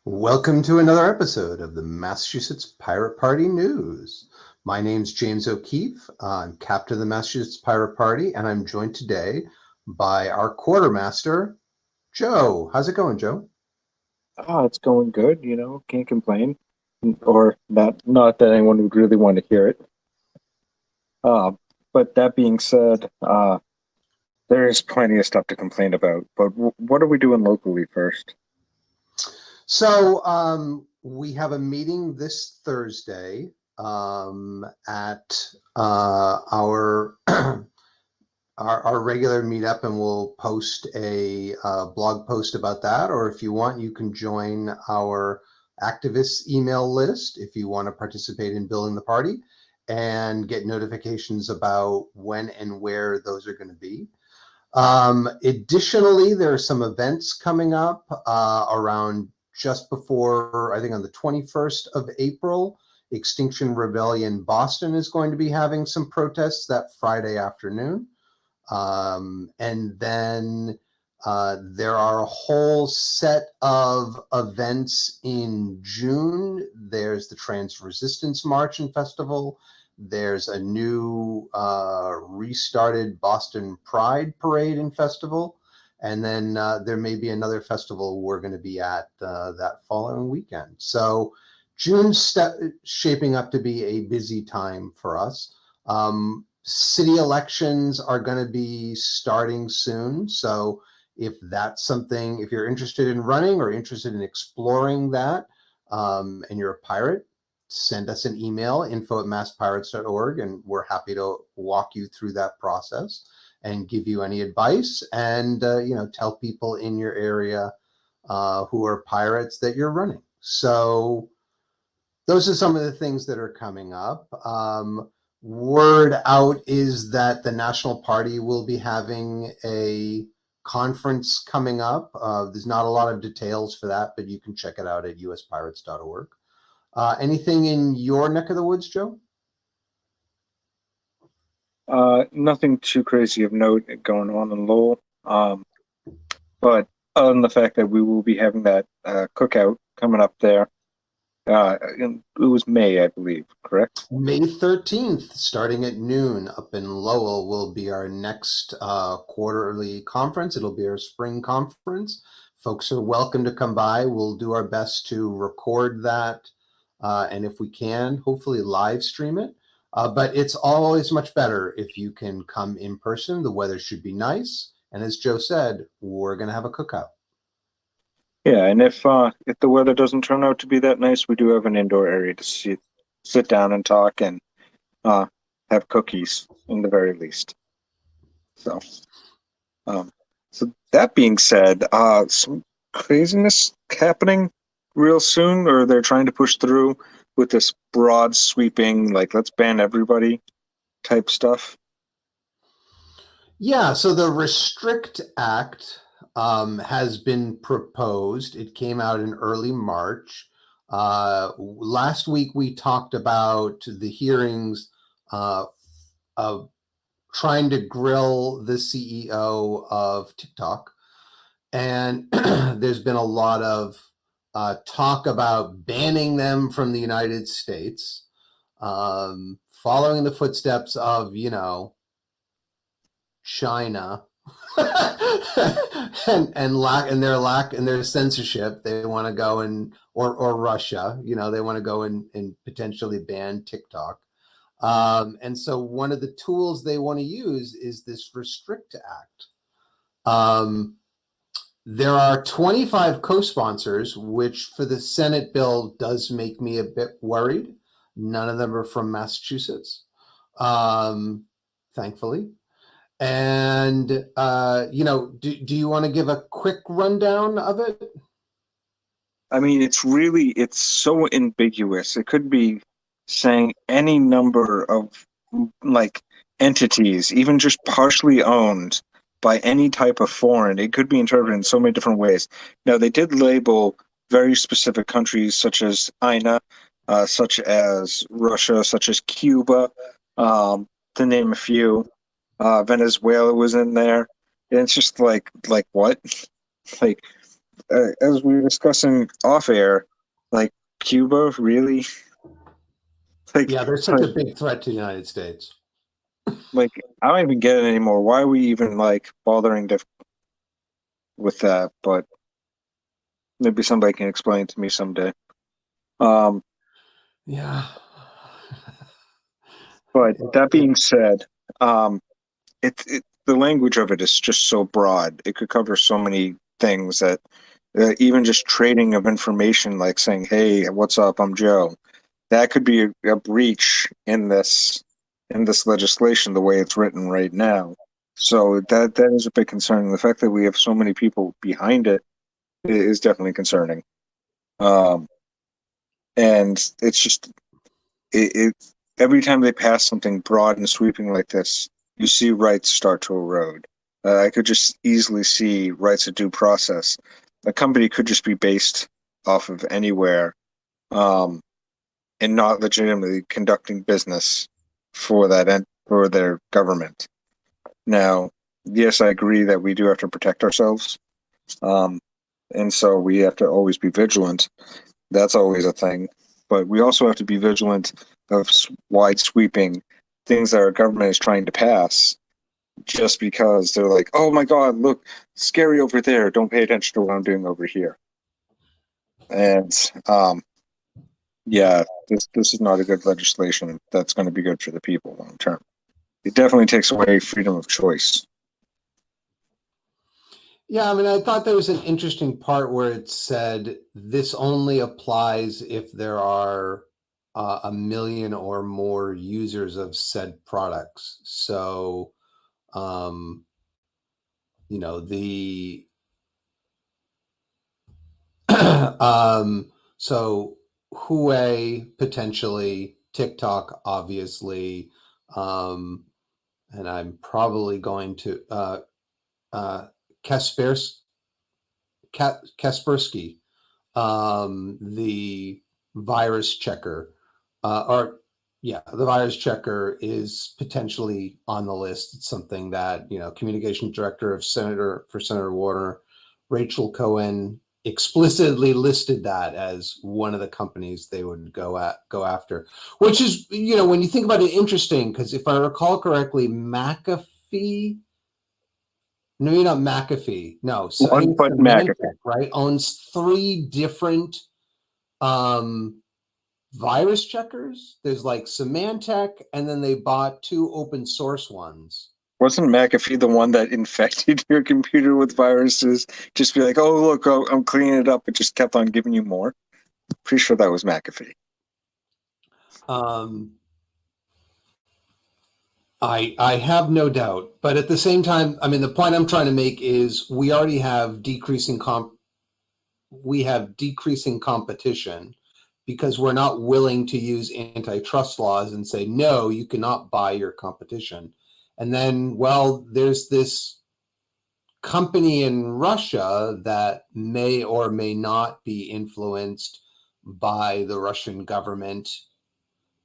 Welcome to another episode of the Massachusetts Pirate Party News. My name's James O'Keefe. I'm captain of the Massachusetts Pirate Party, and I'm joined today by our quartermaster, Joe. How's it going, Joe? Oh, it's going good, can't complain. Or not that anyone would really want to hear it. Uh, but that being said, there is plenty of stuff to complain about. But what are we doing locally first? We have a meeting this Thursday at our our regular meetup, and we'll post a blog post about that. Or if you want, you can join our activists email list if you want to participate in building the party and get notifications about when and where those are going to be. Additionally, there are some events coming up around just before, I think on the 21st of April. Extinction Rebellion Boston is going to be having some protests that Friday afternoon. And then there are a whole set of events in June. There's the Trans Resistance March and Festival. There's a new restarted Boston Pride Parade and Festival. And then there may be another festival we're going to be at that following weekend. So June's shaping up to be a busy time for us. City elections are going to be starting soon. So if that's something, if you're interested in running or interested in exploring that, and you're a pirate, send us an email, info@masspirates.org, and we're happy to walk you through that process and give you any advice and, tell people in your area who are pirates that you're running. So those are some of the things that are coming up. Word out is that the National Party will be having a conference coming up. There's not a lot of details for that, but you can check it out at uspirates.org. Anything in your neck of the woods, Joe? Nothing too crazy of note going on in Lowell. But other than the fact that we will be having that cookout coming up there, it was May, I believe, correct? May 13th, starting at noon up in Lowell, will be our next quarterly conference. It'll be our spring conference. Folks are welcome to come by. We'll do our best to record that. And if we can, hopefully live stream it. But it's always much better if you can come in person. The weather should be nice. And as Joe said, we're going to have a cookout. Yeah, and if the weather doesn't turn out to be that nice, we do have an indoor area to sit down and talk and have cookies in the very least. So, so that being said, some craziness happening real soon, or they're trying to push through with this broad sweeping, like let's ban everybody type stuff. Yeah, so the Restrict Act has been proposed. It came out in early March. Last week we talked about the hearings of trying to grill the CEO of TikTok. And there's been a lot of talk about banning them from the United States, following the footsteps of, China and their censorship. They want to go or Russia, they want to go and potentially ban TikTok. And so one of the tools they want to use is this Restrict Act. There are 25 co-sponsors, which for the Senate bill does make me a bit worried. None of them are from Massachusetts, thankfully. And, do you want to give a quick rundown of it? I mean, it's so ambiguous. It could be saying any number of like entities, even just partially owned by any type of foreign. It could be interpreted in so many different ways. Now, they did label very specific countries such as China, such as Russia, such as Cuba, to name a few. Venezuela was in there. And it's just like what? Like as we were discussing off air, like Cuba, really? Like, Yeah, they're such a big threat to the United States. like I don't even get it anymore. Why are we even like bothering with that? But maybe somebody can explain to me someday. Um, Yeah. but that being said, um, the language of it is just so broad. It could cover so many things that even just trading of information, like saying, "Hey, what's up? I'm Joe." That could be a breach in this legislation the way it's written right now. So that is a big concern. The fact that we have so many people behind it is definitely concerning. Um, and it's just it every time they pass something broad and sweeping like this, you see rights start to erode. I could just easily see rights of due process. A company could just be based off of anywhere, um, and not legitimately conducting business for that for their government. Now, yes, I agree that we do have to protect ourselves, um, and so we have to always be vigilant. That's always a thing, but we also have to be vigilant of wide sweeping things that our government is trying to pass. Just because they're like, oh my God, look, scary over there. Don't pay attention to what I'm doing over here. And yeah, this is not a good legislation that's going to be good for the people long term. It definitely takes away freedom of choice. Yeah, I mean, I thought there was an interesting part where it said this only applies if there are 1 million or more users of said products. So, um, the so Huawei potentially, TikTok obviously, um, and I'm probably going to uh, Kaspersky, Kaspersky, the virus checker, or yeah, the virus checker is potentially on the list. It's something that communication director of Senator Warner, Rachel Cohen, explicitly listed that as one of the companies they would go after, which is when you think about it, interesting, because if I recall correctly, McAfee. No, you're not McAfee. No, so I One think foot McAfee. Symantec, right, owns 3 different um, virus checkers. There's like Symantec, and then they bought 2 open source ones. Wasn't McAfee the one that infected your computer with viruses? Just be like, oh, look, oh, I'm cleaning it up. It just kept on giving you more. Pretty sure that was McAfee. I have no doubt, but at the same time, I mean, the point I'm trying to make is we already have decreasing competition because we're not willing to use antitrust laws and say, no, you cannot buy your competition. And then, well, there's this company in Russia that may or may not be influenced by the Russian government.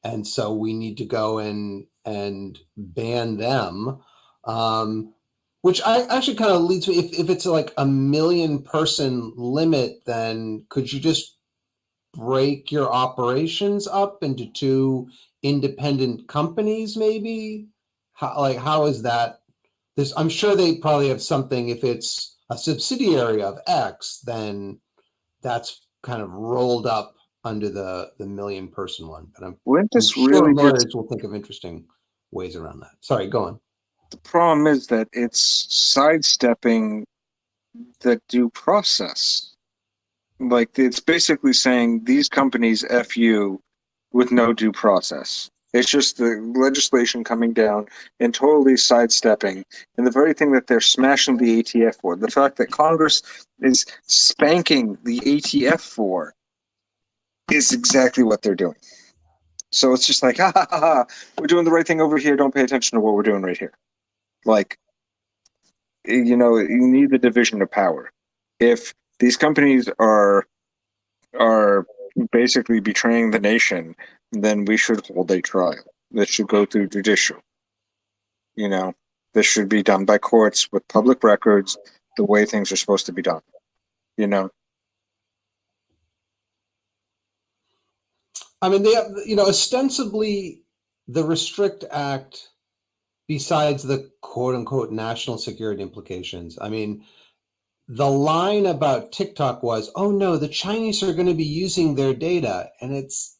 And so we need to go and ban them. Which I actually kind of leads me, if it's like 1 million person limit, then could you just break your operations up into 2 independent companies, maybe? How is that? I'm sure they probably have something. If it's a subsidiary of X, then that's kind of rolled up under the 1 million person one. But Wouldn't I'm this sure really just lawyers will think of interesting ways around that. Sorry, go on. the problem is that it's sidestepping the due process. Like it's basically saying these companies F you with no due process. It's just the legislation coming down and totally sidestepping. And the very thing that they're smashing the ATF for, the fact that Congress is spanking the ATF for, is exactly what they're doing. So it's just like, ha ha ha, ha. We're doing the right thing over here. Don't pay attention to what we're doing right here. Like, you need the division of power. If these companies are basically betraying the nation, then we should hold a trial. This should go through judicial. This should be done by courts with public records, the way things are supposed to be done. you know. I mean, they have, ostensibly the Restrict Act, besides the quote unquote national security implications, I mean, the line about TikTok was, oh no, the Chinese are going to be using their data. And it's,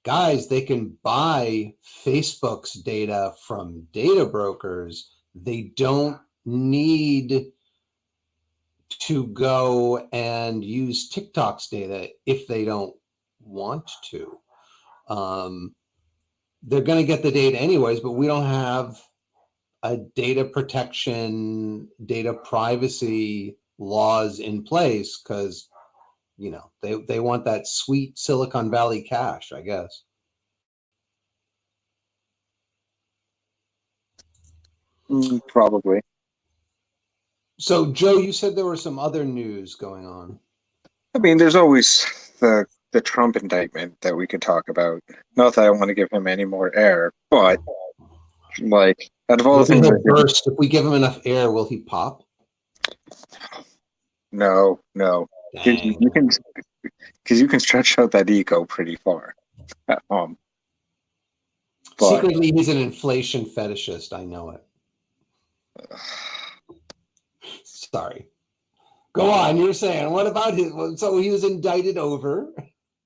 guys, they can buy Facebook's data from data brokers. They don't need to go and use TikTok's data if they don't want to. They're going to get the data anyways, but we don't have a data protection, data privacy laws in place because, they want that sweet Silicon Valley cash, I guess. Probably. So, Joe, you said there were some other news going on. I mean, there's always the Trump indictment that we could talk about. Not that I want to give him any more air, but like out of all the things, burst. If we give him enough air, will he pop? No, because you can stretch out that ego pretty far. But, secretly, he's an inflation fetishist. I know it. Sorry. Go on. You're saying, what about him? So he was indicted over?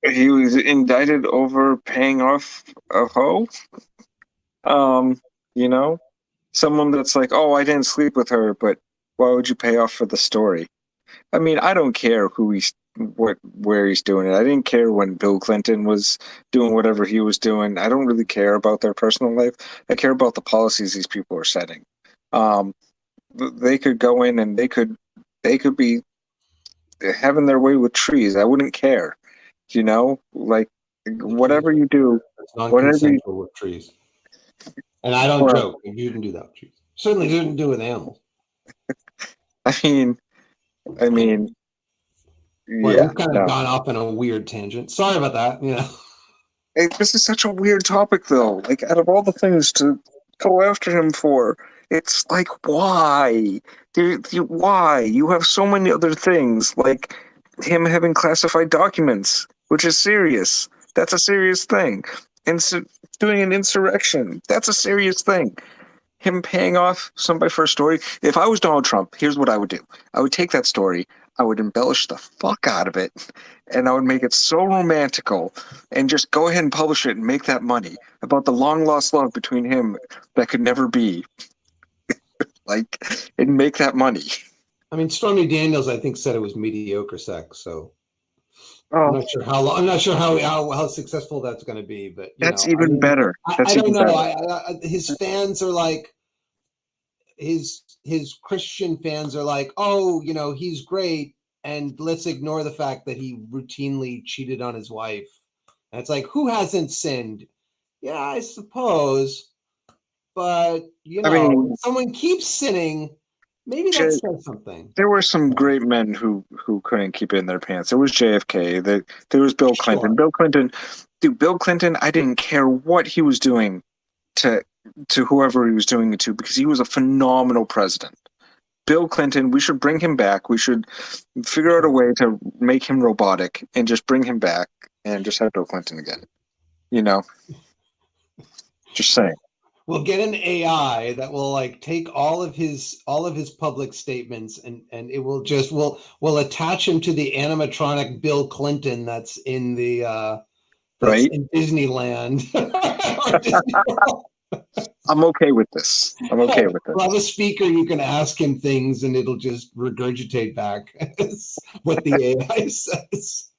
He was indicted over paying off a hoe. Someone that's like, oh, I didn't sleep with her, but why would you pay off for the story? I mean, I don't care where he's doing it. I didn't care when Bill Clinton was doing whatever he was doing. I don't really care about their personal life. I care about the policies these people are setting. They could go in and they could be having their way with trees. I wouldn't care, like whatever you do, it's non-consensual with trees. And I don't joke. You didn't do that with trees. Certainly didn't do with animals. I mean, well, yeah. We've kind of gone off on a weird tangent. Sorry about that. This is such a weird topic, though. Like, out of all the things to go after him for, it's like, why? Why? You have so many other things, like him having classified documents, which is serious. That's a serious thing. And so doing an insurrection, that's a serious thing. Him paying off somebody for a story. If I was Donald Trump, here's what I would do. I would take that story, I would embellish the fuck out of it, and I would make it so romantical and just go ahead and publish it and make that money about the long lost love between him that could never be. And make that money. I mean, Stormy Daniels, I think, said it was mediocre sex, so I'm not sure how long. I'm not sure how successful that's going to be, but that's even better. I don't know. His fans are like, his Christian fans are like, oh, he's great, and let's ignore the fact that he routinely cheated on his wife. And it's like, who hasn't sinned? Yeah, I suppose, but if someone keeps sinning. Maybe that says something. There were some great men who couldn't keep it in their pants. There was JFK. There was Bill Clinton. Sure. Bill Clinton, I didn't care what he was doing to whoever he was doing it to, because he was a phenomenal president. Bill Clinton, we should bring him back. We should figure out a way to make him robotic and just bring him back and just have Bill Clinton again. Just saying. We'll get an AI that will take all of his public statements and it will just we'll attach him to the animatronic Bill Clinton that's in the in Disneyland. I'm okay with this. We'll have a speaker you can ask him things and it'll just regurgitate back what the AI says.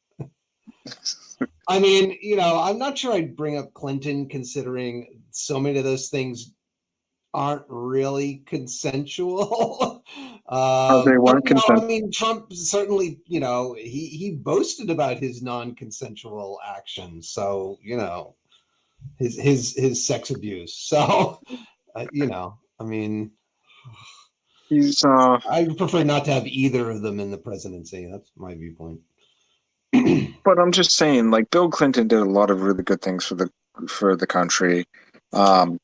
I mean, I'm not sure I'd bring up Clinton considering so many of those things aren't really consensual. They weren't consensual. I mean, Trump certainly, he boasted about his non-consensual actions. So, his sex abuse. So, I mean, I prefer not to have either of them in the presidency. That's my viewpoint. But I'm just saying, Bill Clinton did a lot of really good things for the country. NAFTA?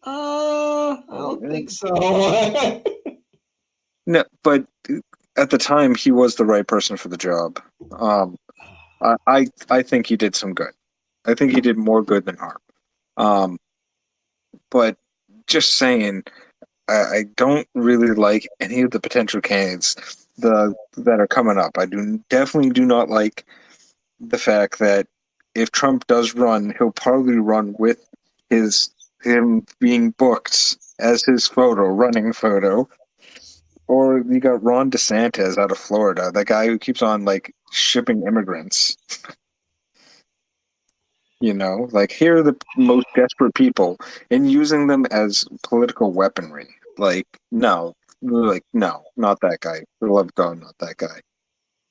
I don't think so. No, but at the time, he was the right person for the job. I think he did some good. I think he did more good than harm. But just saying, I don't really like any of the potential candidates that are coming up. I definitely do not like the fact that if Trump does run, he'll probably run with him being booked as his running photo. Or you got Ron DeSantis out of Florida, that guy who keeps on like shipping immigrants. Like here are the most desperate people and using them as political weaponry. No, not that guy. For the love of God, not that guy.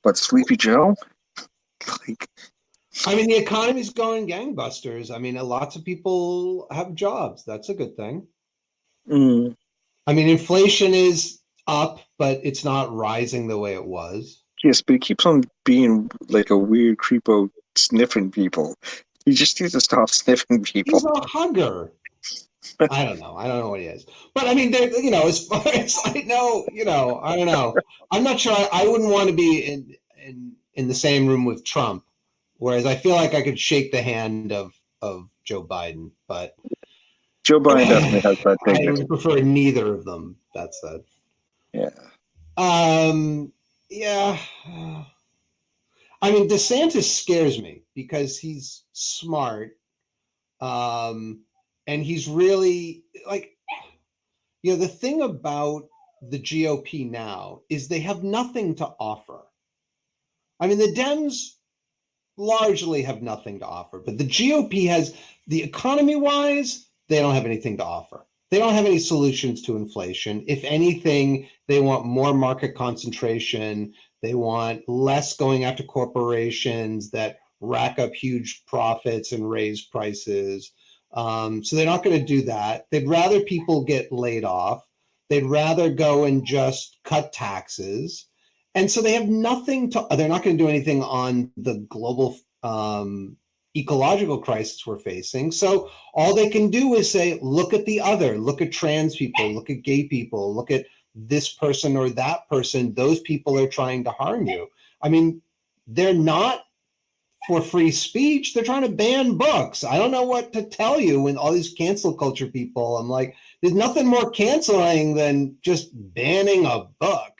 But Sleepy Joe, like, I mean, the economy's going gangbusters. I mean, lots of people have jobs. That's a good thing. I mean, inflation is up, but it's not rising the way it was. Yes, but he keeps on being like a weird creepo sniffing people. He just needs to stop sniffing people. He's a hugger. I don't know. I don't know what he is. But I mean, as far as I know, I don't know. I'm not sure. I wouldn't want to be in the same room with Trump. Whereas I feel like I could shake the hand of Joe Biden, but Joe Biden definitely has that I dignity. would prefer neither of them. That said, Yeah. Yeah. I mean, DeSantis scares me because he's smart, and he's really the thing about the GOP now is they have nothing to offer. I mean, the Dems largely have nothing to offer, but the GOP has, the economy wise, they don't have anything to offer. They don't have any solutions to inflation. If anything, they want more market concentration. They want less going after corporations that rack up huge profits and raise prices. So they're not going to do that. They'd rather people get laid off. They'd rather go and just cut taxes. And so they have nothing to, they're not going to do anything on the global ecological crisis we're facing. So all they can do is say, look at the other, look at trans people, look at gay people, look at this person or that person. Those people are trying to harm you. I mean, they're not for free speech. They're trying to ban books. I don't know what to tell you when all these cancel culture people, I'm like, there's nothing more canceling than just banning a book.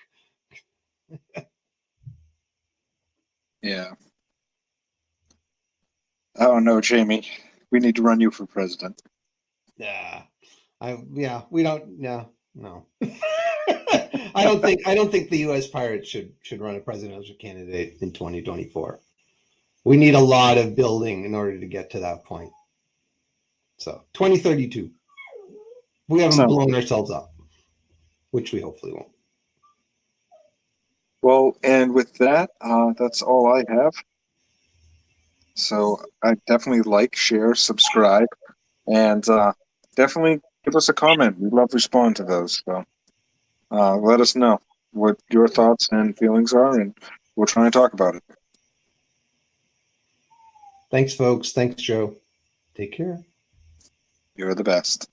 Yeah. I don't know, Jamie. We need to run you for president. Yeah. We don't, no. I don't think the US Pirates should run a presidential candidate in 2024. We need a lot of building in order to get to that point. So 2032. We haven't blown ourselves up, which we hopefully won't. Well, and with that, that's all I have. So I definitely like, share, subscribe, and definitely give us a comment. We'd love to respond to those. So let us know what your thoughts and feelings are, and we'll try and talk about it. Thanks, folks. Thanks, Joe. Take care. You're the best.